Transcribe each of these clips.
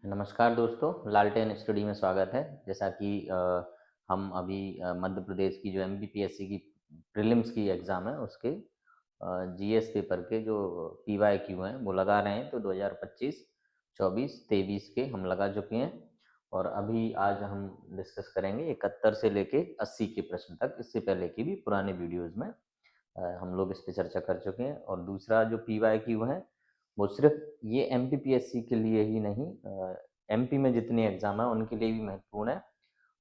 नमस्कार दोस्तों, लालटेन स्टडी में स्वागत है। जैसा कि हम अभी मध्य प्रदेश की जो एमपीपीएससी की प्रीलिम्स की एग्ज़ाम है उसके जीएस पेपर के जो पीवाईक्यू हैं वो लगा रहे हैं। तो 2025, 24, 23 के हम लगा चुके हैं और अभी आज हम डिस्कस करेंगे 71 से लेके 80 के प्रश्न तक। इससे पहले की भी पुराने वीडियोज़ में हम लोग इस पे चर्चा कर चुके हैं। और दूसरा जो पीवाईक्यू है वो सिर्फ ये एमपीपीएससी के लिए ही नहीं, एमपी में जितने एग्ज़ाम हैं उनके लिए भी महत्वपूर्ण है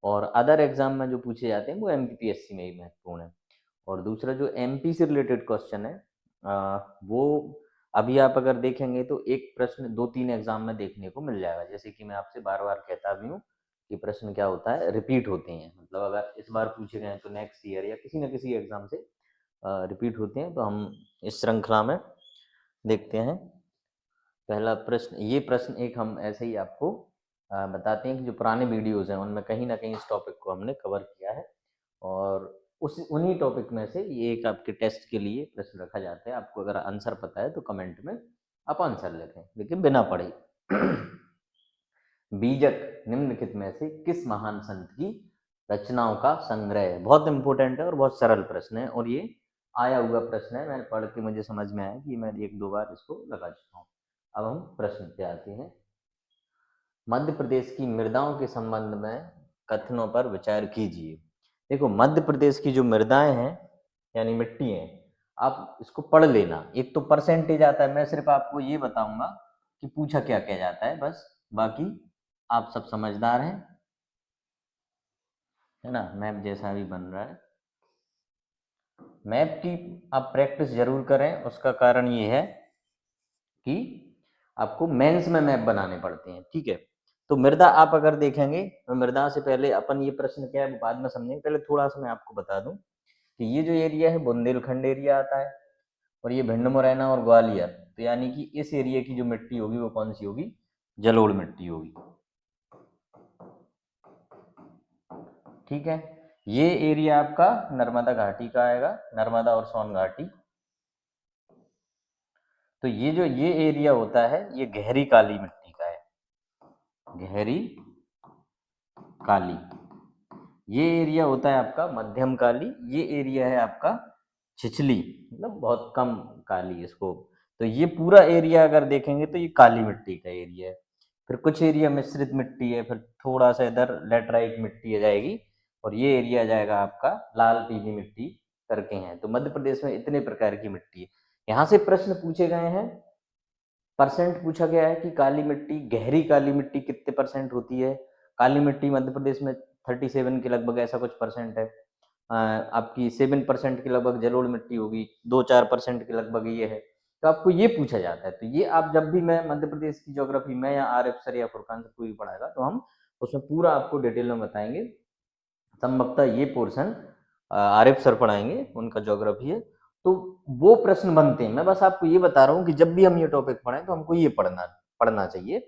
और अदर एग्ज़ाम में जो पूछे जाते हैं वो एमपीपीएससी में ही महत्वपूर्ण है। और दूसरा जो एमपी से रिलेटेड क्वेश्चन है वो अभी आप अगर देखेंगे तो एक प्रश्न 2-3 एग्ज़ाम में देखने को मिल जाएगा। जैसे कि मैं आपसे बार-बार कहता भी हूँ कि प्रश्न क्या होता है, रिपीट होते हैं। मतलब अगर इस बार पूछे गए हैं तो नेक्स्ट ईयर या किसी न किसी एग्ज़ाम से रिपीट होते हैं। तो हम इस श्रृंखला में देखते हैं। पहला प्रश्न, ये प्रश्न एक हम ऐसे ही आपको बताते हैं कि जो पुराने वीडियोज़ हैं उनमें कहीं न कहीं इस टॉपिक को हमने कवर किया है और उस उन्हीं टॉपिक में से ये एक आपके टेस्ट के लिए प्रश्न रखा जाता है। आपको अगर आंसर पता है तो कमेंट में आप आंसर लिखें, लेकिन बिना पढ़े। बीजक निम्नलिखित में से किस महान संत की रचनाओं का संग्रह है? बहुत इंपॉर्टेंट है और बहुत सरल प्रश्न है और ये आया हुआ प्रश्न है। मैंने पढ़ के मुझे समझ में आया कि मैं 1-2 बार इसको लगा चुका हूँ। अब हम प्रश्न पे आते हैं। मध्य प्रदेश की मृदाओं के संबंध में कथनों पर विचार कीजिए। देखो, मध्य प्रदेश की जो मृदाएं हैं यानी मिट्टी है, आप इसको पढ़ लेना। एक तो परसेंटेज आता है, मैं सिर्फ आपको ये बताऊंगा कि पूछा क्या क्या जाता है बस। बाकी आप सब समझदार हैं, है ना। मैप जैसा भी बन रहा है। मैप की आप प्रैक्टिस जरूर करें। उसका कारण ये है कि आपको मेंस में मैप बनाने पड़ते हैं, ठीक है। तो मृदा आप अगर देखेंगे तो मृदा से पहले अपन ये प्रश्न क्या है वो बाद में समझेंगे। पहले थोड़ा सा मैं आपको बता दूं कि ये जो एरिया है बुंदेलखंड एरिया आता है और ये भिंड मुरैना और ग्वालियर। तो यानी कि इस एरिया की जो मिट्टी होगी वो कौन सी होगी? जलोढ़ मिट्टी होगी, ठीक है। ये एरिया आपका नर्मदा घाटी का आएगा, नर्मदा और सोन घाटी। तो ये जो ये एरिया होता है ये गहरी काली मिट्टी का है, गहरी काली। ये एरिया होता है आपका मध्यम काली। ये एरिया है आपका छिछली, मतलब बहुत कम काली इसको। तो ये पूरा एरिया अगर देखेंगे तो ये काली मिट्टी का एरिया है। फिर कुछ एरिया मिश्रित मिट्टी है, फिर थोड़ा सा इधर लेटराइट मिट्टी आ जाएगी और ये एरिया जाएगा आपका लाल पीली मिट्टी करके हैं। तो मध्य प्रदेश में इतने प्रकार की मिट्टी है। यहाँ से प्रश्न पूछे गए हैं, परसेंट पूछा गया है कि काली मिट्टी, गहरी काली मिट्टी कितने परसेंट होती है। काली मिट्टी मध्य प्रदेश में 37 के लगभग ऐसा कुछ परसेंट है। आपकी 7% के लगभग जलोढ़ मिट्टी होगी, 2-4% के लगभग ये है। तो आपको ये पूछा जाता है। तो ये आप जब भी, मैं मध्य प्रदेश की ज्योग्राफी में या आर एफ सर या फुरकान सर कोई भी पढ़ाएगा तो हम उसमें पूरा आपको डिटेल में बताएंगे। संभवतः ये पोर्शन आर एफ सर पढ़ाएंगे, उनका ज्योग्राफी है। तो वो प्रश्न बनते हैं। मैं बस आपको ये बता रहा हूँ कि जब भी हम ये टॉपिक पढ़ें तो हमको ये पढ़ना चाहिए।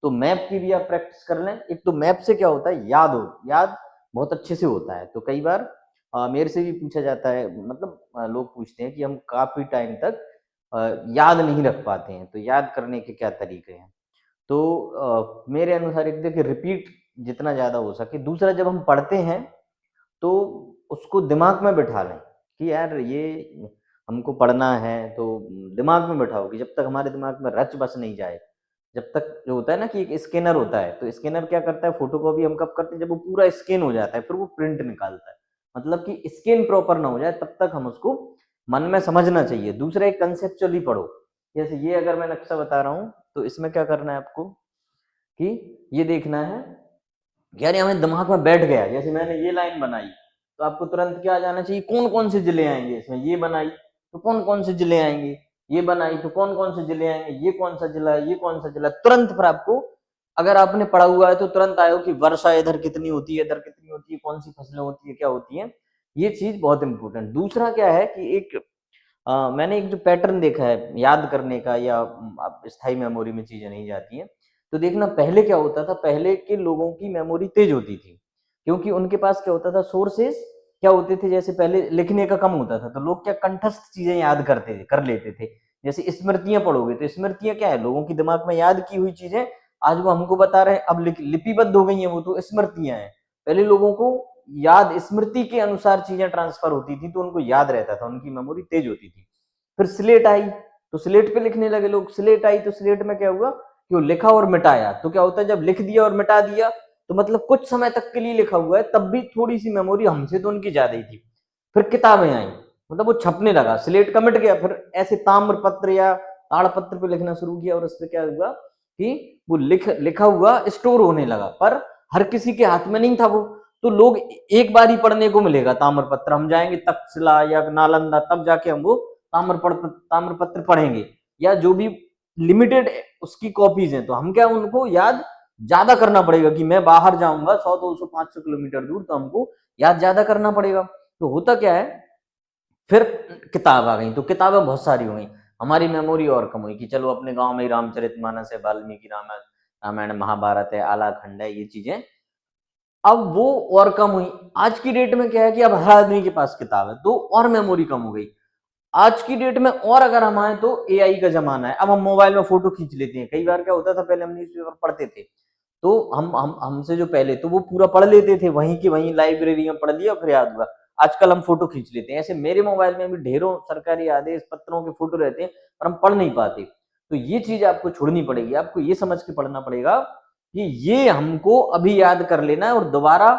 तो मैप की भी आप प्रैक्टिस कर लें। एक तो मैप से क्या होता है, याद बहुत अच्छे से होता है। तो कई बार मेरे से भी पूछा जाता है, मतलब लोग पूछते हैं कि हम काफी टाइम तक याद नहीं रख पाते हैं, तो याद करने के क्या तरीके हैं। तो मेरे अनुसार एक देखिए, रिपीट जितना ज्यादा हो सके। दूसरा, जब हम पढ़ते हैं तो उसको दिमाग में बिठा लें कि यार ये हमको पढ़ना है। तो दिमाग में बिठाओ कि जब तक हमारे दिमाग में रच बस नहीं जाए, जब तक, जो होता है ना कि एक स्कैनर होता है, तो स्कैनर क्या करता है, फोटोकॉपी हम कब करते हैं, जब वो पूरा स्कैन हो जाता है फिर वो प्रिंट निकालता है। मतलब कि स्कैन प्रॉपर ना हो जाए तब तक हम उसको मन में समझना चाहिए। दूसरा, एक कंसेप्चुअली पढ़ो। जैसे ये अगर मैं नक्शा बता रहा हूँ तो इसमें क्या करना है आपको कि ये देखना है यार ये हमें दिमाग में बैठ गया। जैसे मैंने ये लाइन बनाई तो आपको तुरंत क्या आ जाना चाहिए, कौन कौन से जिले आएंगे इसमें। ये बनाई तो कौन कौन से जिले आएंगे, ये बनाई तो कौन कौन से जिले आएंगे, ये कौन सा जिला है, ये कौन सा जिला। तुरंत फिर आपको, अगर आपने पढ़ा हुआ है तो तुरंत आयो कि वर्षा इधर कितनी होती है, इधर कितनी होती है, कौन सी फसलें होती है, क्या होती है। ये चीज बहुत इंपॉर्टेंट। दूसरा क्या है कि एक मैंने एक जो पैटर्न देखा है याद करने का, या स्थायी मेमोरी में चीजें नहीं जाती हैं। तो देखना, पहले क्या होता था, पहले के लोगों की मेमोरी तेज होती थी क्योंकि उनके पास क्या होता था, सोर्सेस क्या होते थे। जैसे पहले लिखने का कम होता था तो लोग क्या कंठस्थ चीजें याद कर लेते थे। जैसे स्मृतियां पढ़ोगे तो स्मृतियां क्या है, लोगों की दिमाग में याद की हुई चीजें आज वो हमको बता रहे हैं, अब लिपिबद्ध हो गई हैं, वो तो स्मृतियां हैं। पहले लोगों को याद स्मृति के अनुसार चीजें ट्रांसफर होती थी, तो उनको याद रहता था, उनकी मेमोरी तेज होती थी। फिर स्लेट आई, तो स्लेट पे लिखने लगे लोग। स्लेट आई तो स्लेट में क्या हुआ कि वो लिखा और मिटाया। तो क्या होता है, जब लिख दिया और मिटा दिया तो मतलब कुछ समय तक के लिए लिखा हुआ है, तब भी थोड़ी सी मेमोरी हमसे तो उनकी ज्यादा ही थी। फिर किताबें आई, मतलब वो छपने लगा, स्लेट का मिट गया, फिर ऐसे ताम्र पत्र या ताड़पत्र पे लिखना शुरू किया, और उस पर क्या हुआ कि वो लिखा हुआ स्टोर होने लगा। पर हर किसी के हाथ में नहीं था वो, तो लोग एक बार ही पढ़ने को मिलेगा ताम्रपत्र। हम जाएंगे तक्षशिला या नालंदा, तब जाके हम वो ताम्रपत्र पढ़ेंगे, या जो भी लिमिटेड उसकी कॉपीज हैं, तो हम क्या उनको याद ज्यादा करना पड़ेगा कि मैं बाहर जाऊंगा 100 200 500 किलोमीटर दूर, तो हमको याद ज्यादा करना पड़ेगा। तो होता क्या है, फिर किताब आ गई, तो किताबें बहुत सारी हो गई, हमारी मेमोरी और कम हुई कि चलो अपने गांव में ही रामचरितमानस है, वाल्मीकि रामायण महाभारत है, आला खंड है, ये चीजें अब वो और कम हुई। आज की डेट में क्या है कि अब हर आदमी के पास किताब है, तो और मेमोरी कम हो गई। आज की डेट में और अगर हम आए तो एआई का जमाना है, अब हम मोबाइल में फोटो खींच लेते हैं। कई बार क्या होता था, पहले हम न्यूज़पेपर पढ़ते थे, तो हम हमसे जो पहले तो वो पूरा पढ़ लेते थे, वहीं की वहीं लाइब्रेरी में पढ़ लिया, फिर याद हुआ। आजकल हम फोटो खींच लेते हैं। ऐसे मेरे मोबाइल में भी ढेरों सरकारी आदेश पत्रों के फोटो रहते हैं, पर हम पढ़ नहीं पाते। तो ये चीज आपको छोड़नी पड़ेगी, आपको ये समझ के पढ़ना पड़ेगा कि ये हमको अभी याद कर लेना है, और दोबारा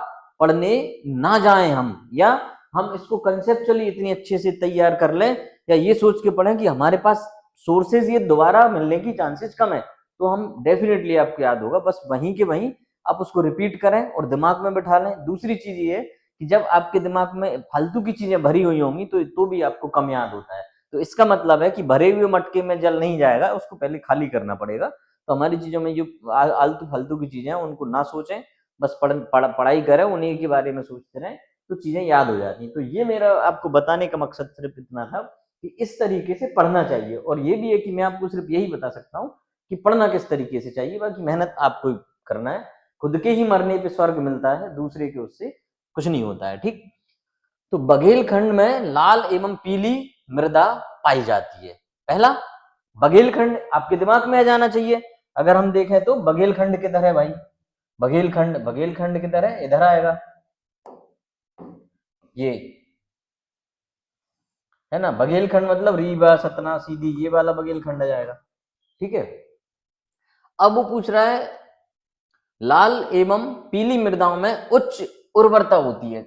पढ़ने ना जाएं हम, या हम इसको कंसेप्चुअली इतनी अच्छे से तैयार कर लें, या ये सोच के पढ़ें कि हमारे पास सोर्सेज ये दोबारा मिलने की चांसेस कम है, तो हम डेफिनेटली आपको याद होगा। बस वहीं के वहीं आप उसको रिपीट करें और दिमाग में बैठा लें। दूसरी चीज ये है कि जब आपके दिमाग में फालतू की चीजें भरी हुई होंगी तो भी आपको कम याद होता है। तो इसका मतलब है कि भरे हुए मटके में जल नहीं जाएगा, उसको पहले खाली करना पड़ेगा। तो हमारी चीजों में जो आलतू फालतू की चीजें हैं उनको ना सोचें, बस पढ़ाई करें, उन्हीं के बारे में सोचते रहें, तो चीजें याद हो जाती हैं। तो ये मेरा आपको बताने का मकसद सिर्फ इतना था कि इस तरीके से पढ़ना चाहिए। और ये भी है कि मैं आपको सिर्फ यही बता सकता हूँ कि पढ़ना किस तरीके से चाहिए, बाकी मेहनत आपको करना है। खुद के ही मरने पे स्वर्ग मिलता है, दूसरे के उससे कुछ नहीं होता है। ठीक, तो बघेलखंड में लाल एवं पीली मृदा पाई जाती है। पहला बघेलखंड आपके दिमाग में आ जाना चाहिए। अगर हम देखें तो बघेलखंड किधर है भाई, बघेलखंड किधर है, इधर आएगा, ये है ना बघेलखंड, मतलब रीवा सतना सीधी ये वाला बघेलखंड आ जाएगा। ठीक है, अब वो पूछ रहा है लाल एवं पीली मृदाओं में उच्च उर्वरता होती है,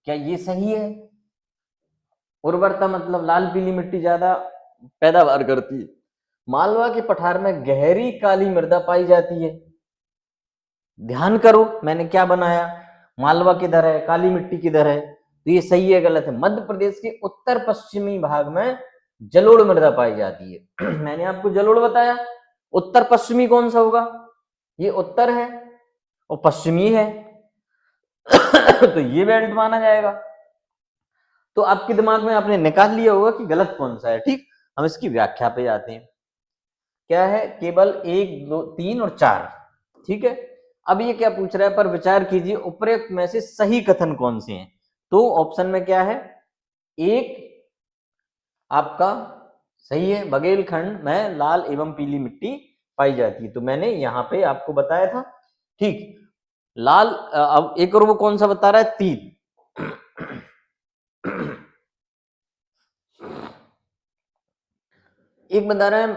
क्या ये सही है? उर्वरता मतलब लाल पीली मिट्टी ज्यादा पैदावार करती है। मालवा के पठार में गहरी काली मृदा पाई जाती है। ध्यान करो मैंने क्या बनाया, मालवा किधर है, काली मिट्टी किधर है, तो ये सही है गलत है? मध्य प्रदेश के उत्तर पश्चिमी भाग में जलोढ़ मृदा पाई जाती है। मैंने आपको जलोढ़ बताया, उत्तर पश्चिमी कौन सा होगा, ये उत्तर है और पश्चिमी है। तो ये बेल्ट माना जाएगा। तो आपके दिमाग में आपने निकाल लिया होगा कि गलत कौन सा है। ठीक, हम इसकी व्याख्या पे जाते हैं। क्या है, केवल 1 2 3 और 4। ठीक है, अब ये क्या पूछ रहा है, पर विचार कीजिए उपरोक्त में से सही कथन कौन से हैं। तो ऑप्शन में क्या है, एक आपका सही है, बघेलखंड में लाल एवं पीली मिट्टी पाई जाती है, तो मैंने यहां पे आपको बताया था। ठीक, लाल अब एक और वो कौन सा बता रहा है, 3। एक बता रहा है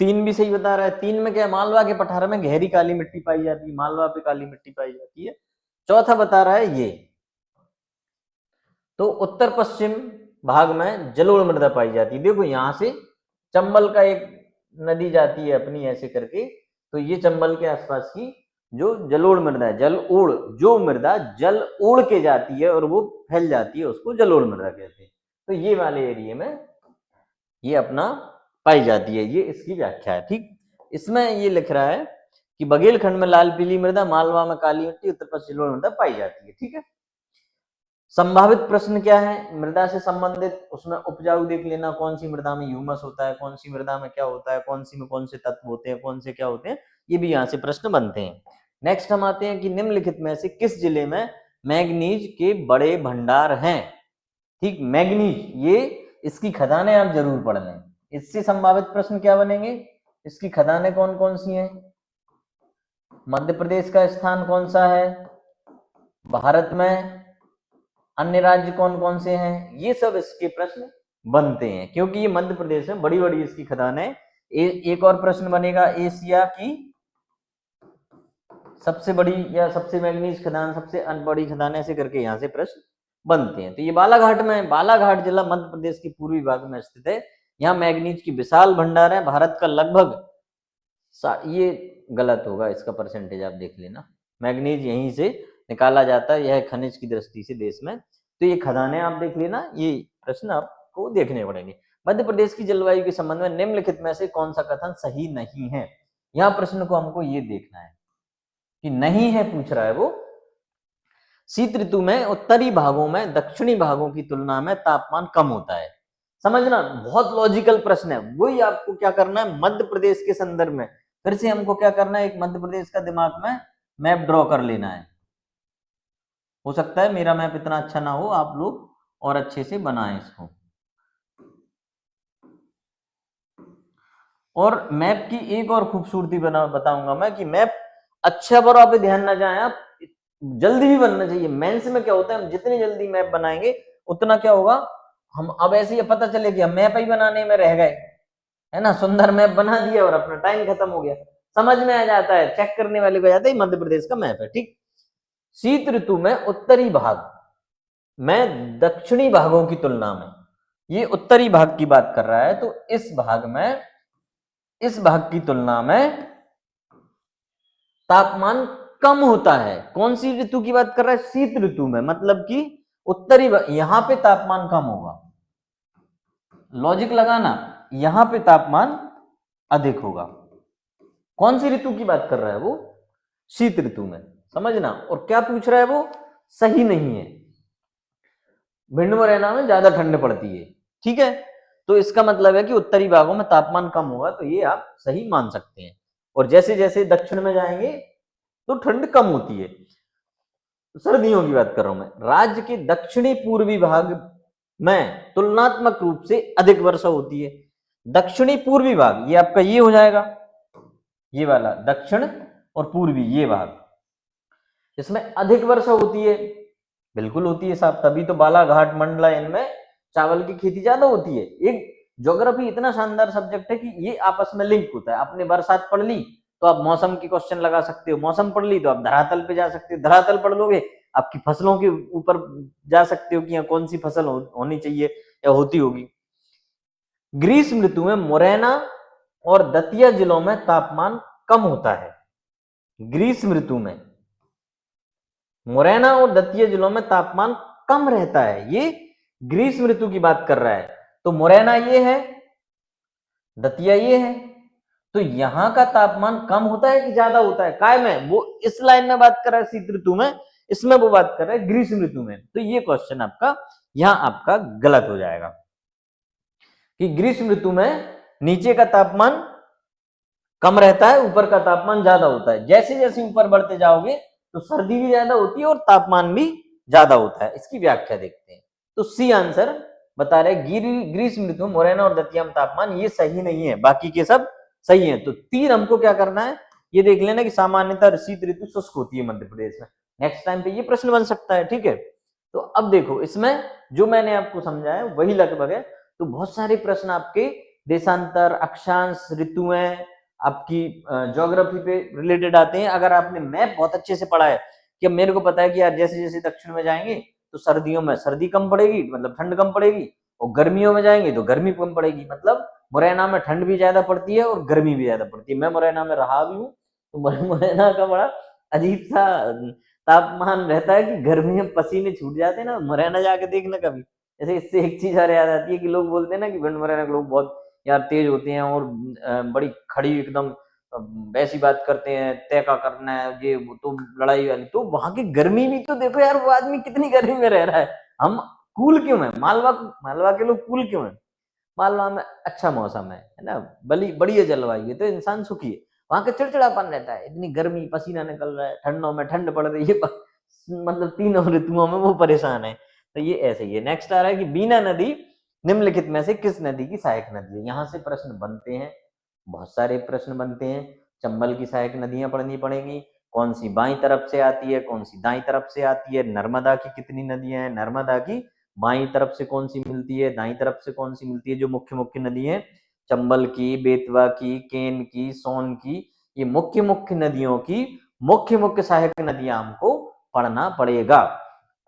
3 भी सही बता रहा है। 3 में क्या है, मालवा के पठार में गहरी काली मिट्टी पाई जाती है, मालवा पे काली मिट्टी पाई जाती है। चौथा बता रहा है ये, तो उत्तर पश्चिम भाग में जलोढ़ मृदा पाई जाती है। देखो यहां से चंबल का एक नदी जाती है अपनी ऐसे करके, तो ये चंबल के आसपास की जो जलोढ़ मृदा है, जल ओढ़, जो मृदा जल ओढ़ के जाती है और वो फैल जाती है, उसको जलोढ़ मृदा कहते हैं। तो ये वाले एरिया में ये अपना पाई जाती है, ये इसकी व्याख्या है। ठीक, इसमें ये लिख रहा है कि बघेलखंड में लाल पीली मृदा, मालवा में काली मिट्टी, उत्तर पश्चिम जलोढ़ मृदा पाई जाती है। ठीक है, संभावित प्रश्न क्या है, मृदा से संबंधित, उसमें उपजाऊ देख लेना, कौन सी मृदा में ह्यूमस होता है, कौन सी मृदा में क्या होता है, कौन सी में कौन से तत्व होते हैं, कौन से क्या होते हैं, ये भी यहाँ से प्रश्न बनते हैं। नेक्स्ट हम आते हैं कि निम्नलिखित में से किस जिले में मैग्नीज के बड़े भंडार हैं। ठीक, मैग्नीज, ये इसकी खदानें आप जरूर पढ़ लें, इससे संभावित प्रश्न क्या बनेंगे, इसकी खदानें कौन कौन सी हैं? मध्य प्रदेश का स्थान कौन सा है भारत में? अन्य राज्य कौन कौन से हैं? ये सब इसके प्रश्न बनते हैं, क्योंकि ये मध्य प्रदेश में बड़ी बड़ी इसकी खदानें। एक और प्रश्न बनेगा, एशिया की सबसे बड़ी या सबसे मैग्नीज खदान, सबसे बड़ी खदान, ऐसे करके यहाँ से प्रश्न बनते हैं। तो ये बालाघाट में, बालाघाट जिला मध्य प्रदेश के पूर्वी भाग में स्थित है। यहाँ मैग्नीज की विशाल भंडार है, भारत का लगभग, ये गलत होगा, इसका परसेंटेज आप देख लेना। मैग्नीज यहीं से निकाला जाता है, यह खनिज की दृष्टि से देश में। तो ये खदानें आप देख लेना, ये प्रश्न आपको देखने पड़ेंगे। मध्य प्रदेश की जलवायु के संबंध में निम्नलिखित में से कौन सा कथन सही नहीं है? यहाँ प्रश्न को हमको ये देखना है कि नहीं है पूछ रहा है वो। शीत ऋतु में उत्तरी भागों में दक्षिणी भागों की तुलना में तापमान कम होता है। समझना, बहुत लॉजिकल प्रश्न है। वही आपको क्या करना है, मध्य प्रदेश के संदर्भ में फिर से हमको क्या करना है, एक मध्य प्रदेश का दिमाग में मैप ड्रॉ कर लेना है। हो सकता है मेरा मैप इतना अच्छा ना हो, आप लोग और अच्छे से बनाएं इसको। और मैप की एक और खूबसूरती बताऊंगा मैं कि मैप अच्छा पर आप ध्यान ना जाए, आप जल्दी भी बनना चाहिए। मेंस में क्या होता है, हम जितनी जल्दी मैप बनाएंगे उतना क्या होगा, हम अब ऐसे ही पता चले कि हम मैप ही बनाने में रह गए, है ना, सुंदर मैप बना दिया और अपना टाइम खत्म हो गया। समझ में आ जाता है, चेक करने वाले को जाता है मध्य प्रदेश का मैप है, ठीक। शीत ऋतु में उत्तरी भाग में दक्षिणी भागों की तुलना में, ये उत्तरी भाग की बात कर रहा है, तो इस भाग में, इस भाग की तुलना में तापमान कम होता है। कौन सी ऋतु की बात कर रहा है? शीत ऋतु में, मतलब कि उत्तरी, यहां पे तापमान कम होगा। लॉजिक लगाना, यहां पे तापमान अधिक होगा। कौन सी ऋतु की बात कर रहा है वो? शीत ऋतु में, समझना। और क्या पूछ रहा है वो? सही नहीं है, भिंड मुरैना में ज्यादा ठंड पड़ती है, ठीक है। तो इसका मतलब है कि उत्तरी भागों में तापमान कम होगा, तो ये आप सही मान सकते हैं। और जैसे जैसे दक्षिण में जाएंगे तो ठंड कम होती है। सर्दियों की बात कर रहा हूं मैं। राज्य के दक्षिणी पूर्वी भाग में तुलनात्मक रूप से अधिक वर्षा होती है। दक्षिणी पूर्वी भाग, ये आपका ये हो जाएगा, ये वाला दक्षिण और पूर्वी ये भाग, इसमें अधिक वर्षा होती है। बिल्कुल होती है साहब, तभी तो बालाघाट मंडला इनमें चावल की खेती ज्यादा होती है। एक ज्योग्राफी इतना शानदार सब्जेक्ट है कि ये आपस में लिंक होता है। आपने बरसात पढ़ ली तो आप मौसम की क्वेश्चन लगा सकते हो, मौसम पढ़ ली तो आप धरातल पे जा सकते हो, धरातल पढ़ लोगे आपकी फसलों के ऊपर जा सकते हो कि यहाँ कौन सी फसल होनी चाहिए या होती होगी। ग्रीष्म ऋतु में मुरैना और दतिया जिलों में तापमान कम होता है। ग्रीष्म ऋतु में मुरैना और दतिया जिलों में तापमान कम रहता है। ये ग्रीष्म ऋतु की बात कर रहा है। तो मुरैना ये है, दतिया ये है, तो यहां का तापमान कम होता है कि ज्यादा होता है? काय में वो इस लाइन में बात कर रहा है शीत ऋतु में, इसमें वो बात कर रहा है ग्रीष्म ऋतु में। तो ये क्वेश्चन आपका यहां आपका गलत हो जाएगा कि ग्रीष्म ऋतु में नीचे का तापमान कम रहता है, ऊपर का तापमान ज्यादा होता है। जैसे जैसे ऊपर बढ़ते जाओगे तो सर्दी भी ज्यादा होती है और तापमान भी ज्यादा होता है। इसकी व्याख्या देखते हैं। तो सी आंसर बता रहे ग्रीष्म ऋतु मुरैना और दतिया में तापमान, ये सही नहीं है, बाकी के सब सही है। तो तीन हमको क्या करना है, ये देख लेना कि सामान्यतः शीत ऋतु शुष्क होती है मध्य प्रदेश में। नेक्स्ट टाइम पे ये प्रश्न बन सकता है, ठीक है। तो अब देखो इसमें जो मैंने आपको समझाया वही लगभग है। तो बहुत सारे प्रश्न आपके देशांतर, अक्षांश, ऋतुएं, आपकी ज्योग्राफी पे रिलेटेड आते हैं। अगर आपने मैप बहुत अच्छे से पढ़ा है कि मेरे को पता है कि यार जैसे जैसे दक्षिण में जाएंगे तो सर्दियों में सर्दी कम पड़ेगी, मतलब ठंड कम पड़ेगी, और गर्मियों में जाएंगे तो गर्मी कम पड़ेगी। मतलब मुरैना में ठंड भी ज्यादा पड़ती है और गर्मी भी ज्यादा पड़ती है। मैं मुरैना में रहा भी हूँ, तो मुरैना का बड़ा अजीब सा तापमान रहता है कि गर्मी में पसीने छूट जाते हैं ना। मुरैना जाके देखना कभी। जैसे इससे एक चीज और याद आती है कि लोग बोलते हैं ना कि भिंड मुरैना के लोग बहुत यार तेज होते हैं और बड़ी खड़ी एकदम वैसी बात करते हैं, तय का करना है ये वो, तो लड़ाई वाली। तो वहां की गर्मी भी तो देखो यार, वो आदमी कितनी गर्मी में रह रहा है। हम कूल क्यों है? मालवा के लोग कूल क्यों है? मालवा में अच्छा मौसम है ना, बढ़िया जलवायु है, तो इंसान सुखी है। वहां का चिड़चिड़ापन रहता है, इतनी गर्मी, पसीना निकल रहा है, ठंडों में ठंड पड़ रही है, मतलब तीनों ऋतुओं में वो परेशान है। तो ये ऐसे ही है। नेक्स्ट आ रहा है कि बीना नदी निम्नलिखित में से किस नदी की सहायक नदी है? यहाँ से प्रश्न बनते हैं, बहुत सारे प्रश्न बनते हैं। चंबल की सहायक नदियां पढ़नी पड़ेंगी, कौन सी बाईं तरफ से आती है, कौन सी दाईं तरफ से आती है, नर्मदा की कितनी नदियां हैं, नर्मदा की बाईं तरफ से कौन सी मिलती है, दाईं तरफ से कौन सी मिलती है, जो मुख्य मुख्य नदी है, चंबल की, बेतवा की, केन की, सोन की, ये मुख्य मुख्य नदियों की मुख्य मुख्य सहायक नदियां हमको पढ़ना पड़ेगा।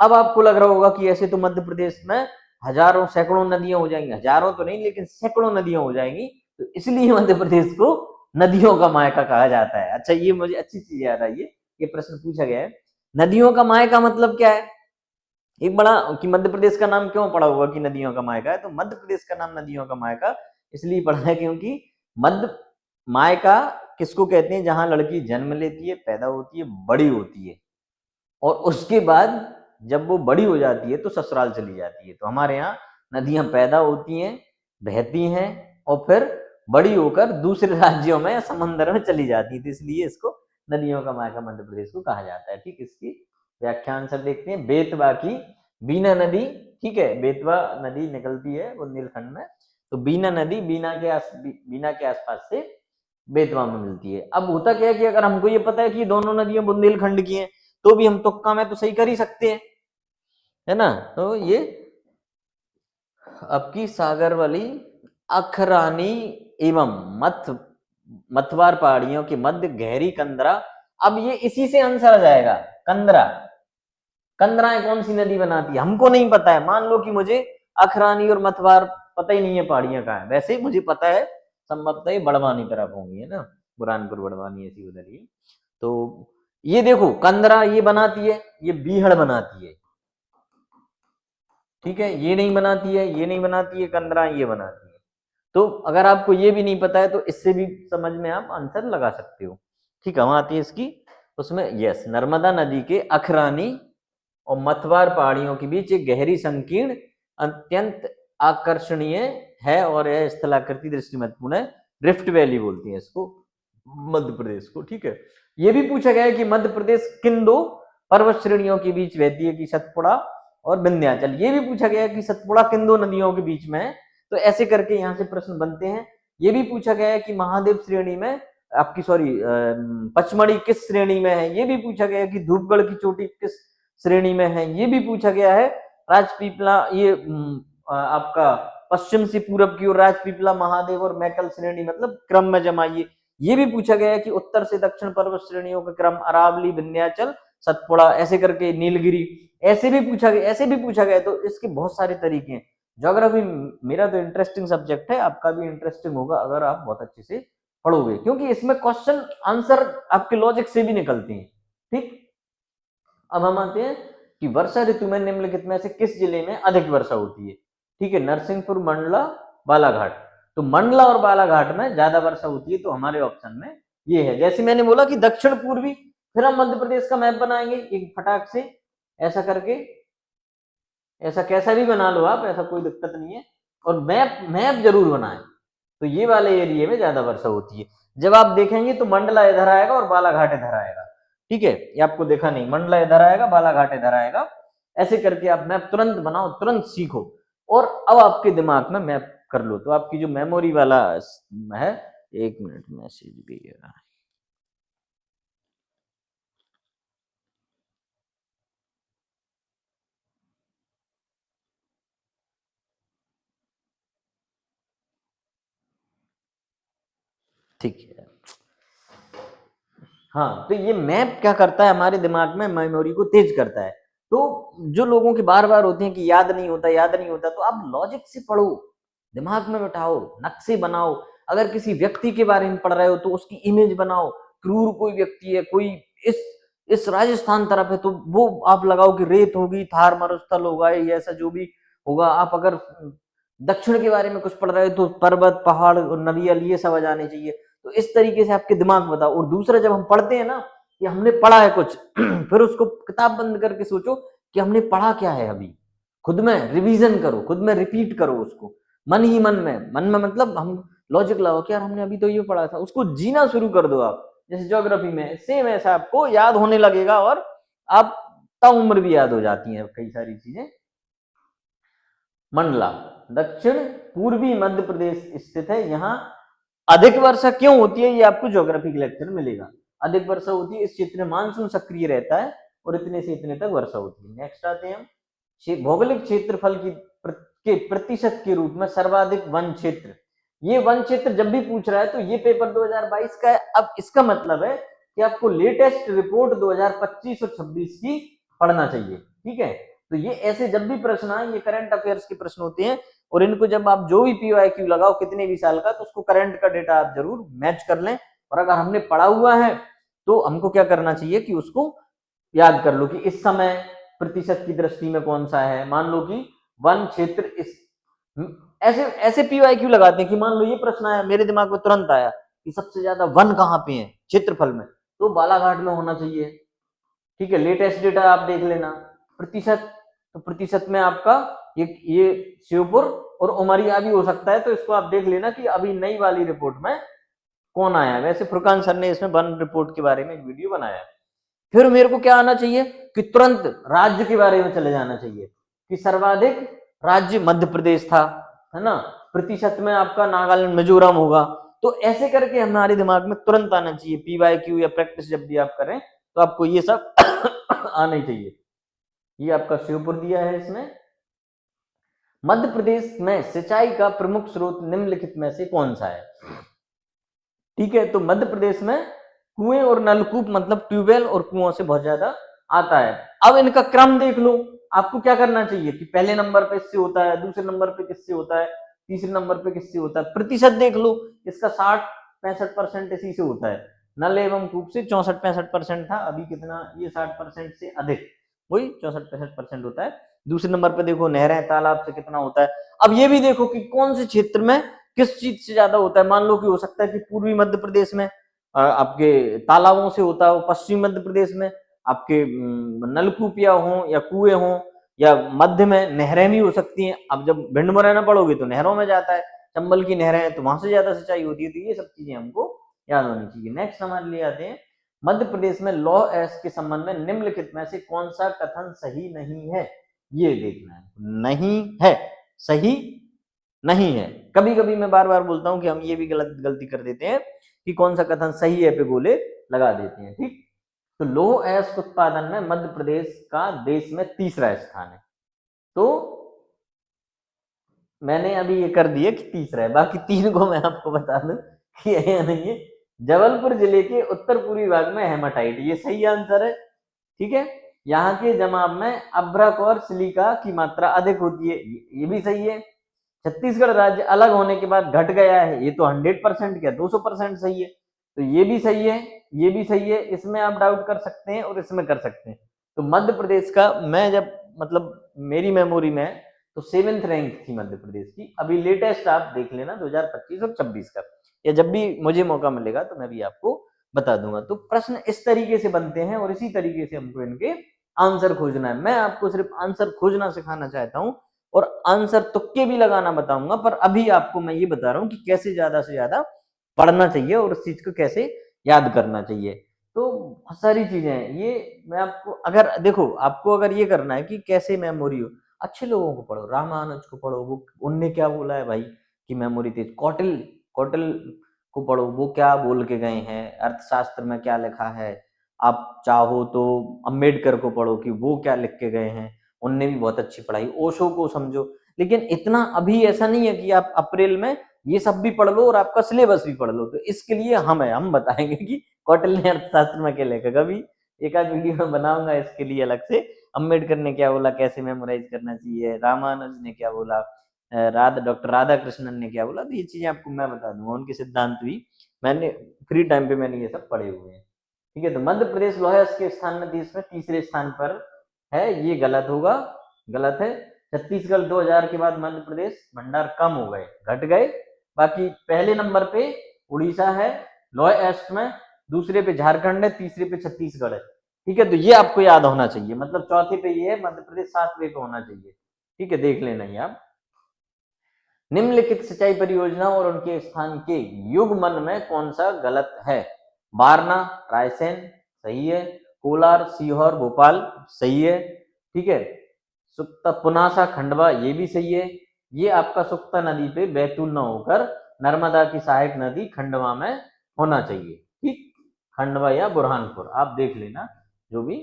अब आपको लग रहा होगा कि ऐसे तो मध्य प्रदेश में हजारों सैकड़ों नदियां हो जाएंगी, हजारों तो नहीं लेकिन सैकड़ों नदियां हो जाएंगी, तो इसलिए मध्य प्रदेश को नदियों का मायका कहा जाता है। अच्छा, ये मुझे अच्छी चीज याद आई है, ये प्रश्न पूछा गया है, नदियों का मायका मतलब क्या है। एक बड़ा कि मध्य प्रदेश का नाम क्यों पड़ा हुआ कि नदियों का मायका है, तो मध्य प्रदेश का नाम नदियों का मायका इसलिए पड़ा है क्योंकि मध्य मायका किसको कहते हैं, जहां लड़की जन्म लेती है, पैदा होती है, बड़ी होती है, और उसके बाद जब वो बड़ी हो जाती है तो ससुराल चली जाती है। तो हमारे यहाँ नदियां पैदा होती हैं, बहती हैं, और फिर बड़ी होकर दूसरे राज्यों में या समंदर में चली जाती है, तो इसलिए इसको नदियों का मायका मध्य प्रदेश को कहा जाता है। ठीक, इसकी व्याख्या आंसर देखते हैं। बेतवा की बीना नदी, ठीक है, बेतवा नदी निकलती है बुंदेलखंड में, तो बीना नदी बीना के आसपास से बेतवा में मिलती है। अब होता क्या है कि अगर हमको ये पता है कि दोनों नदियां बुंदेलखंड की हैं, तो भी हम तुक्का में तो सही कर ही सकते हैं, है ना। तो ये आपकी सागरवली, अखरानी एवं मथवार पहाड़ियों के मध्य गहरी कंदरा। अब ये इसी से आंसर आ जाएगा, कंदरा। कंदराएं कौन सी नदी बनाती है हमको नहीं पता है, मान लो कि मुझे अखरानी और मथवार पता ही नहीं है पहाड़ियां कहाँ है, वैसे ही मुझे पता है संभवतः ये बड़वानी तरफ होंगी, है ना, बुरहानपुर बड़वानी ऐसी उधर ही। तो ये देखो कंदरा ये बनाती है, ये बीहड़ बनाती है, ठीक है, ये नहीं बनाती है, ये नहीं बनाती है, कंदरा ये बनाती है। तो अगर आपको ये भी नहीं पता है तो इससे भी समझ में आप आंसर लगा सकते हो। ठीक है, वहां आती है इसकी, उसमें यस, नर्मदा नदी के अखरानी और मथवार पहाड़ियों के बीच एक गहरी संकीर्ण अत्यंत आकर्षणीय है, और यह स्थलाकृति दृष्टि महत्वपूर्ण है। रिफ्ट वैली बोलती है इसको मध्य प्रदेश को। ठीक है, ये भी पूछा गया है कि मध्य प्रदेश किन दो पर्वत श्रेणियों के बीच बहती है, कि सतपुड़ा और विंध्याचल। ये भी पूछा गया है कि सतपुड़ा किन दो नदियों के बीच में है, तो ऐसे करके यहाँ से प्रश्न बनते हैं। ये भी पूछा गया है कि महादेव श्रेणी में आपकी पचमढ़ी किस श्रेणी में है, ये भी पूछा गया है कि धूपगढ़ की चोटी किस श्रेणी में है, ये भी पूछा गया है। राजपीपला ये आपका पश्चिम से पूरब की ओर राजपीपला, महादेव और मैकल श्रेणी मतलब क्रम में जमाइए। ये भी पूछा गया है कि उत्तर से दक्षिण पर्वत श्रेणियों का क्रम, अरावली, विंध्याचल, सतपुड़ा, ऐसे करके नीलगिरी, ऐसे भी पूछा गया। तो इसके बहुत सारे तरीके हैं। ज्योग्राफी मेरा तो इंटरेस्टिंग सब्जेक्ट है, आपका भी इंटरेस्टिंग होगा अगर आप बहुत अच्छे से पढ़ोगे, क्योंकि इसमें क्वेश्चन आंसर आपके लॉजिक से भी निकलते हैं। ठीक, अब हम आते हैं कि वर्षा ऋतु में निम्नलिखित में से किस जिले में अधिक वर्षा होती है। ठीक है, नरसिंहपुर, मंडला, बालाघाट। तो मंडला और बालाघाट में ज्यादा वर्षा होती है, तो हमारे ऑप्शन में ये है। जैसे मैंने बोला कि दक्षिण पूर्वी, फिर हम मध्य प्रदेश का मैप बनाएंगे एक फटाक से ऐसा करके, ऐसा कैसा भी बना लो आप, ऐसा कोई दिक्कत नहीं है, और मैप मैप जरूर बनाएं। तो ये वाले एरिया में ज्यादा वर्षा होती है। जब आप देखेंगे तो मंडला इधर आएगा और बालाघाट इधर आएगा। ठीक है, ये आपको देखा नहीं, मंडला इधर आएगा, बालाघाट इधर आएगा, ऐसे करके आप मैप तुरंत बनाओ, तुरंत सीखो, और अब आपके दिमाग में मैप कर लो। तो आपकी जो मेमोरी वाला है, 1 मिनट मैसेज भी है। ठीक है, हाँ, तो ये मैप क्या करता है, हमारे दिमाग में मेमोरी को तेज करता है। तो जो लोगों के बार बार होते हैं कि याद नहीं होता, तो आप लॉजिक से पढ़ो, दिमाग में बिठाओ, नक्शे बनाओ। अगर किसी व्यक्ति के बारे में पढ़ रहे हो तो उसकी इमेज बनाओ, क्रूर कोई व्यक्ति है, कोई इस इस राजस्थान तरफ है, तो वो आप लगाओ कि रेत होगी, थार मरुस्थल होगा, ये ऐसा जो भी होगा। आप अगर दक्षिण के बारे में कुछ पढ़ रहे हो तो पर्वत, पहाड़ और नदियां, ये सब आ जाने चाहिए। तो इस तरीके से आपके दिमाग में बताओ। और दूसरा, जब हम पढ़ते हैं ना कि हमने पढ़ा है कुछ फिर उसको किताब बंद करके सोचो कि हमने पढ़ा क्या है अभी, खुद में रिवीजन करो, खुद में रिपीट करो उसको, मन ही मन में मतलब हम लॉजिक लगाओ कि यार हमने अभी तो ये पढ़ा था, उसको जीना शुरू कर दो आप। जैसे ज्योग्राफी में सेम ऐसा आपको याद होने लगेगा, और आप ताउम्र भी याद हो जाती हैं कई सारी चीजें। मंडला दक्षिण पूर्वी मध्य प्रदेश स्थित है, यहाँ अधिक वर्षा क्यों होती है ये आपको ज्योग्राफी के लेक्चर में मिलेगा। अधिक वर्षा होती है इस क्षेत्र में मानसून सक्रिय रहता है और इतने से इतने तक वर्षा होती है। नेक्स्ट आते हैं हम भौगोलिक क्षेत्रफल के प्रतिशत के रूप में सर्वाधिक वन क्षेत्र। ये वन क्षेत्र जब भी पूछ रहा है तो ये पेपर 2022 का है। अब इसका मतलब है कि आपको लेटेस्ट रिपोर्ट 2025 और 26 की पढ़ना चाहिए, ठीक है। तो ये ऐसे जब भी प्रश्न आए, ये करंट अफेयर्स के प्रश्न होते हैं और इनको जब आप जो भी PYQ लगाओ कितने भी साल का, तो उसको करंट का डेटा आप जरूर मैच कर लें। और अगर हमने पढ़ा हुआ है तो हमको क्या करना चाहिए कि उसको याद कर लो कि इस समय प्रतिशत की दृष्टि में कौन सा है। मान लो कि वन क्षेत्र इस ऐसे ऐसे PYQ लगाते हैं कि मान लो ये प्रश्न आया, मेरे दिमाग में तुरंत आया कि सबसे ज्यादा वन कहाँ पे है क्षेत्रफल में, तो बालाघाट में होना चाहिए, ठीक है। लेटेस्ट डेटा आप देख लेना। प्रतिशत, तो प्रतिशत में आपका ये श्योपुर और उमरिया भी हो सकता है, तो इसको आप देख लेना कि अभी नई वाली रिपोर्ट में कौन आया है। वैसे फुरकान सर ने इसमें वन रिपोर्ट के बारे में एक वीडियो बनाया है। फिर मेरे को क्या आना चाहिए कि तुरंत राज्य के बारे में चले जाना चाहिए कि सर्वाधिक राज्य मध्य प्रदेश था, है ना। प्रतिशत में आपका नागालैंड मिजोरम होगा। तो ऐसे करके हमारे दिमाग में तुरंत आना चाहिए। PYQ या प्रैक्टिस जब भी आप करें तो आपको ये सब आना ही चाहिए। ये आपका श्योपुर दिया है इसमें। मध्य प्रदेश में सिंचाई का प्रमुख स्रोत निम्नलिखित में से कौन सा है, ठीक है। तो मध्य प्रदेश में कुएं और नलकूप मतलब ट्यूबवेल और कुओं से बहुत ज्यादा आता है। अब इनका क्रम देख लो, आपको क्या करना चाहिए कि पहले नंबर पे इससे होता है, दूसरे नंबर पे किससे होता है, तीसरे नंबर पे किससे होता है। प्रतिशत देख लो, इसका 60-65% इसी से होता है। नल एवं कूप से 64-65% था, अभी कितना, ये 60% से अधिक, वही 64-65% होता है। दूसरे नंबर पे देखो नहरें तालाब से कितना होता है। अब ये भी देखो कि कौन से क्षेत्र में किस चीज से ज्यादा होता है। मान लो कि हो सकता है कि पूर्वी मध्य प्रदेश में आपके तालाबों से होता हो, पश्चिमी मध्य प्रदेश में आपके नलकूपिया हो या कुएं हो, या मध्य में नहरें भी हो सकती हैं। अब जब भिंड मुरैना पढ़ोगे तो नहरों में जाता है, चंबल की नहरें हैं तो वहां से ज्यादा सिंचाई होती है। तो ये सब चीजें हमको याद होनी चाहिए। नेक्स्ट हमारे लिए आते हैं, मध्य प्रदेश में लॉ एस के संबंध में निम्नलिखित में से कौन सा कथन सही नहीं है, ये देखना है। नहीं है, सही नहीं है। कभी कभी मैं बार बार बोलता हूं कि हम ये भी गलती कर देते हैं कि कौन सा कथन सही है पे गोले लगा देते हैं, ठीक। तो लौह अयस्क उत्पादन में मध्य प्रदेश का देश में तीसरा स्थान है। तो मैंने अभी ये कर दिया कि तीसरा है, बाकी तीन को मैं आपको बता दूं कि है नहीं है। जबलपुर जिले के उत्तर पूर्वी भाग में हेमाटाइट, ये सही आंसर है, ठीक है। यहाँ के जमाव में अभ्रक और सिलिका की मात्रा अधिक होती है, ये भी सही है। छत्तीसगढ़ राज्य अलग होने के बाद घट गया है, ये तो 100% क्या 200% सही है। तो ये भी सही है, ये भी सही है। इसमें आप डाउट कर सकते हैं और इसमें कर सकते हैं। तो मध्य प्रदेश का मैं जब मतलब मेरी मेमोरी में तो 7th रैंक थी मध्य प्रदेश की। अभी लेटेस्ट आप देख लेना 2025 और 26 का, या जब भी मुझे मौका मिलेगा तो मैं भी आपको बता दूंगा। तो प्रश्न इस तरीके से बनते हैं और इसी तरीके से हमको इनके आंसर खोजना है। मैं आपको सिर्फ आंसर खोजना सिखाना चाहता हूँ और आंसर तुक्के भी लगाना बताऊंगा, पर अभी आपको मैं ये बता रहा हूँ कि कैसे ज्यादा से ज्यादा पढ़ना चाहिए और उस चीज को कैसे याद करना चाहिए। तो बहुत सारी चीजें हैं ये। मैं आपको अगर देखो, आपको अगर ये करना है कि कैसे मेमोरी हो, अच्छे लोगों को पढ़ो, रामानुज को पढ़ो, वो उनने क्या बोला है भाई कि मेमोरी तेज। कौटिल कौटिल को पढ़ो, वो क्या बोल के गए हैं, अर्थशास्त्र में क्या लिखा है। आप चाहो तो अम्बेडकर को पढ़ो कि वो क्या लिख के गए हैं, उनने भी बहुत अच्छी पढ़ाई। ओशो को समझो। लेकिन इतना अभी ऐसा नहीं है कि आप अप्रैल में ये सब भी पढ़ लो और आपका सिलेबस भी पढ़ लो। तो इसके लिए हम बताएंगे कि कौटिल्य ने अर्थशास्त्र में क्या लिखा। कभी एक आध वीडियो में बनाऊंगा इसके लिए अलग से। अम्बेडकर ने क्या बोला, कैसे मेमोराइज करना चाहिए, रामानुज ने क्या बोला, डॉक्टर राधा कृष्णन ने क्या बोला, तो ये चीजें आपको मैं बता दूंगा। उनके सिद्धांत भी मैंने फ्री टाइम पे मैंने ये सब पढ़े हुए हैं, ठीक है। तो मध्य प्रदेश लौह अयस्क के स्थान में देश में तीसरे स्थान पर है, ये गलत होगा, गलत है। छत्तीसगढ़ 2000 के बाद मध्य प्रदेश भंडार कम हो गए, घट गए। बाकी पहले नंबर पे उड़ीसा है लौह अयस्क में, दूसरे पे झारखंड है, तीसरे पे छत्तीसगढ़ है, ठीक है। तो ये आपको याद होना चाहिए, मतलब चौथे पे ये है, मध्य प्रदेश 7वें पे होना चाहिए, ठीक है। देख लेना ये आप। निम्नलिखित सिंचाई परियोजना और उनके स्थान के युग्मन में कौन सा गलत है। बारना रायसेन सही है, कोलार सीहोर भोपाल सही है, ठीक है। सुक्ता पुनासा खंडवा ये भी सही है। ये आपका सुक्ता नदी पे बैतूल न होकर नर्मदा की सहायक नदी खंडवा में होना चाहिए। ठीक, खंडवा या बुरहानपुर आप देख लेना जो भी।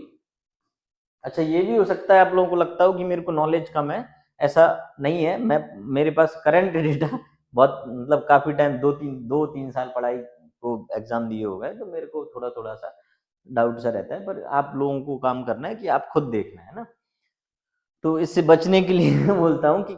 अच्छा, ये भी हो सकता है आप लोगों को लगता हो कि मेरे को नॉलेज कम है, ऐसा नहीं है। मैं मेरे पास करंट डेटा बहुत मतलब काफी टाइम 2-3 साल पढ़ाई को एग्जाम दिए हो गए, तो मेरे को थोड़ा थोड़ा सा डाउट सा रहता है, पर आप लोगों को काम करना है कि आप खुद देखना है ना। तो इससे बचने के लिए मैं बोलता हूँ कि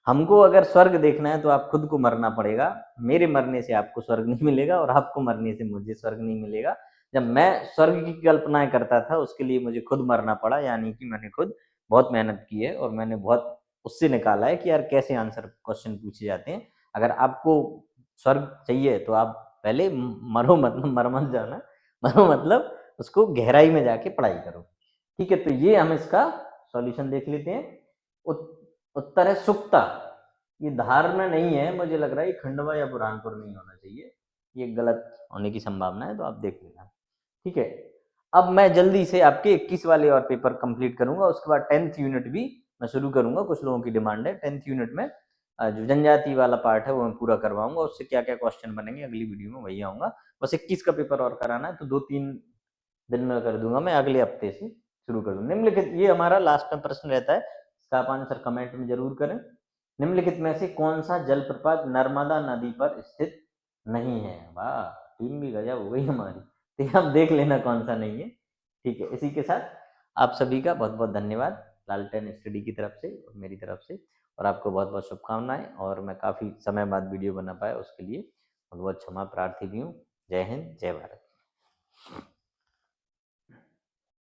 हमको अगर स्वर्ग देखना है तो आप खुद को मरना पड़ेगा। मेरे मरने से आपको स्वर्ग नहीं मिलेगा और आपको मरने से मुझे स्वर्ग नहीं मिलेगा। जब मैं स्वर्ग की कल्पनाएँ करता था उसके लिए मुझे खुद मरना पड़ा, यानी कि मैंने खुद बहुत मेहनत की है और मैंने बहुत उससे निकाला है कि यार कैसे आंसर क्वेश्चन पूछे जाते हैं। अगर आपको स्वर्ग चाहिए तो आप पहले मरो मत मर मत जाना। मरो मतलब उसको गहराई में जाके पढ़ाई करो। ठीक है, तो ये हम इसका सॉल्यूशन देख लेते हैं। उत्तर है सुक्ता। ये धार में नहीं है, मुझे लग रहा है ये खंडवा या बुरहानपुर में ही होना चाहिए। ये गलत होने की संभावना है, तो आप देख लेना। ठीक है, अब मैं जल्दी से आपके 21 वाले और पेपर कंप्लीट करूंगा, उसके बाद 10th यूनिट भी मैं शुरू करूंगा। कुछ लोगों की डिमांड है 10th यूनिट में जो जनजाति वाला पार्ट है वो मैं पूरा करवाऊंगा। उससे क्या क्या क्वेश्चन बनेंगे अगली वीडियो में वही आऊंगा। बस 21 का पेपर और कराना है, तो 2-3 दिन में कर दूंगा, मैं अगले हफ्ते से शुरू कर दूंगा। निम्नलिखित, ये हमारा लास्ट में प्रश्न रहता है, इसका आप आंसर कमेंट में जरूर करें। निम्नलिखित में से कौन सा जलप्रपात नर्मदा नदी पर स्थित नहीं है? वाह, टीम भी गजब हो गई हमारी। तो ये आप देख लेना कौन सा नहीं है। ठीक है, इसी के साथ आप सभी का बहुत बहुत धन्यवाद, लालटेन स्टडी की तरफ से और मेरी तरफ से, और आपको बहुत बहुत शुभकामनाएं। और मैं काफ़ी समय बाद वीडियो बना पाया उसके लिए बहुत बहुत क्षमा प्रार्थी भी हूँ। जय हिंद, जय भारत।